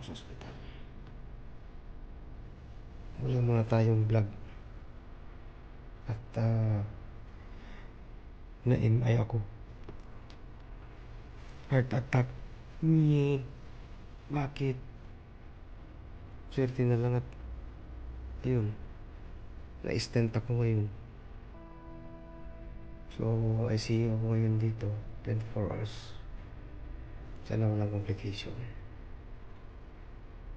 sa ospital. Wala muna tayong vlog. At na-MI ako. Heart attack. Bakit? Swerte na lang at yun, na-stent ako ngayon. So, ICU ako ngayon dito 24 hours. Sana walang complication.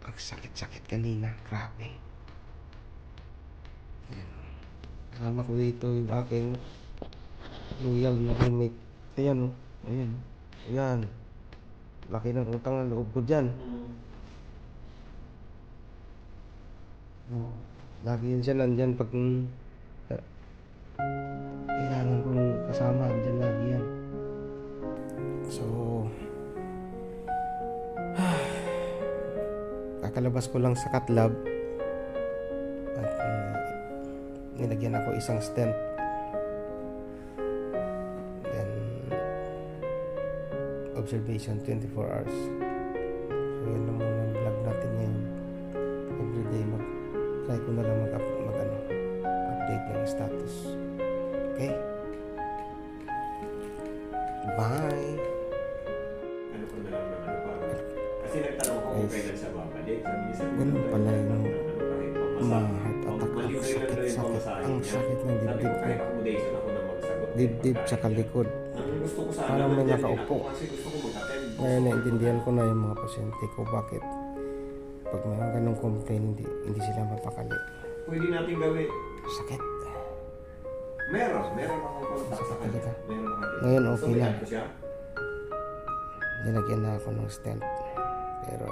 Ang sakit-sakit kanina, grabe. Ayan. Kasama ko dito yung aking loyal na roommate. Ayan o, ayan. Ayan. Laki ng utang na loob ko dyan. Lagi yun siya nandyan pag kailangan kong kasama, andyan lagi yan. So, kakalabas ko lang sa cath lab at nilagyan ako isang stent. Then observation 24 hours. So yan lang muna ang vlog natin ngayon. Everyday try ko na lang update ng status. Okay? Bye! Ano ko na lang naman para kasi nagtanong ako kung kailan siya babalik. Ganun pala yung heart attack. Ang sakit ng dibdib ko. Dibdib tsaka likod. Parang may nakaupo. Ngayon naintindihan ko na yung mga pasyente ko bakit pag may mga ganong complain hindi sila mapakali. Pwede natin gawin. Sakit. Meron akong contact sa kanila. Ngayon okay na. Nilagyan na ako ng stent. Pero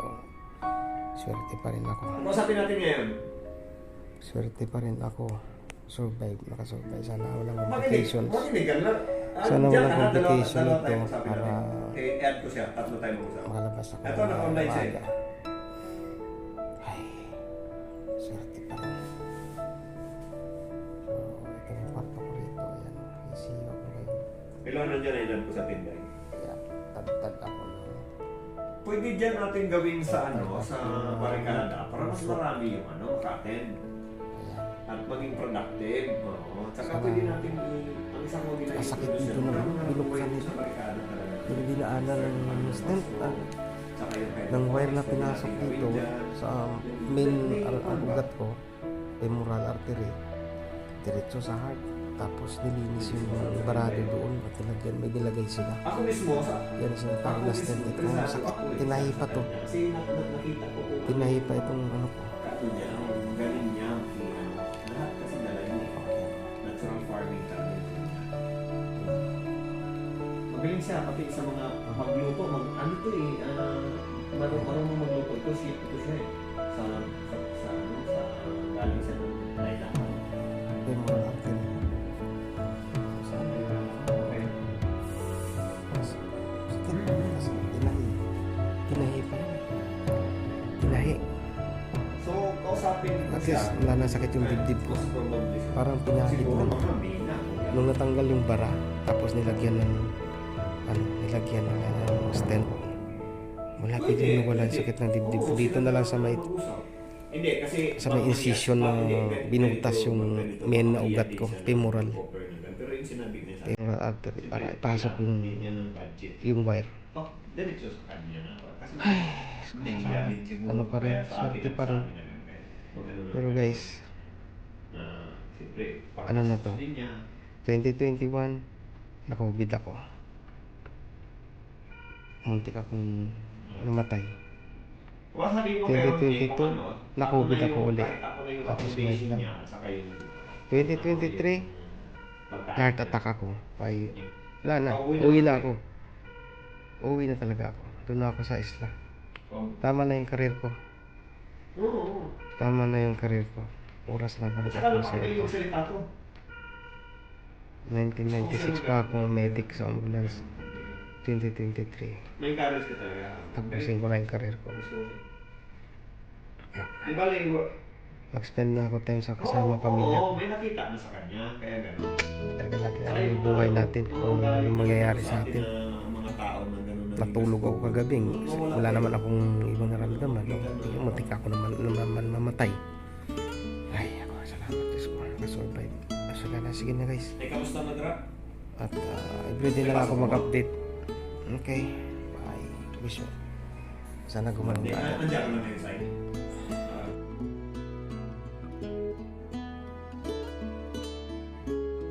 swerte pa rin ako. Kausapin natin ngayon. Swerte pa rin ako. Nakasurvive. Sana walang complications. Makinigan lang. Sana walang complication ito para add ko siya. Tatlo tayo mag-usap. makalabas ako. Ito, naka-online siya. Ay, swerte pa rin. So, ito yung kwarto ko rito. Ayan, ICU ako ngayon. Kailangan nandiyan na ilan ko sa tinday. Kaya, tad ako lang. Pwede dyan natin gawin sa sa barikada para mas marami yung ka-attend. At maging productive. Tsaka pwede natin ang isang mo nila Masakit dito naman. Binuksan dito. Pero dinaanan ng stent. Ng wire na pinasok dito sa main ugat ko, femoral artery, diretso sa heart. Tapos nilinis yung barado doon at may nilagay sila. Ako mismo yan ang sinatawag na stent. Ito sakit. Tinahi pa to. Tinahi pa itong ano ko. Galing niya. Lahat kasi dala niya. Natural farming tayo. Magaling siya pati sa mga magluto. Marunong magluto. Ito siya eh. Sa galing siya ng Laila. Femoral artery. Tinahi pa yan. Tinahi. So, kausapin At least wala na sakit yung dibdib ko. Parang pinahid lang. Nung natanggal yung bara, tapos nilagyan ng stent. Malapit yung nawala yung sakit ng dibdib ko. Dito na lang sa may incision na binutas yung main na ugat ko, femoral artery, para ipasok yung wire. Ay, ano pa rin, swerte pa rin. Pero guys, ano na to, 2021 na-COVID ako. Muntik akong namatay. 2022 na-COVID ako ulit. Tapos may lang 2023 heart attack ako. Wala na, uwi na ako. Uwi na talaga ako. Doon na ako sa isla. Tama na yung career ko. Tama na yung career ko. Oras na balik ako sa ito. 1996 pa ako medic sa ambulance. 2023 may courage ka talaga. tapusin ko na yung career ko. Di ba, Mag-spend na ako time sa kasama pamilya. Oo, may nakita na sa kanya. Kaya gano'n. Talaga natin ano yung buhay natin. Kung ano yung mangyayari sa atin. Mga tao na gano'n na natulog ako kagabi. Wala naman akong ibang naramdaman. No? Muntik ako naman mamatay. Ay, ako, salamat Diyos ko. Nakasurvive. Sige na guys. Eh, kamusta Madra? At everyday na lang ako mag-update. Okay. Bye. Wish mo. Sana gumaling ka. Andiyan ko lang yung side.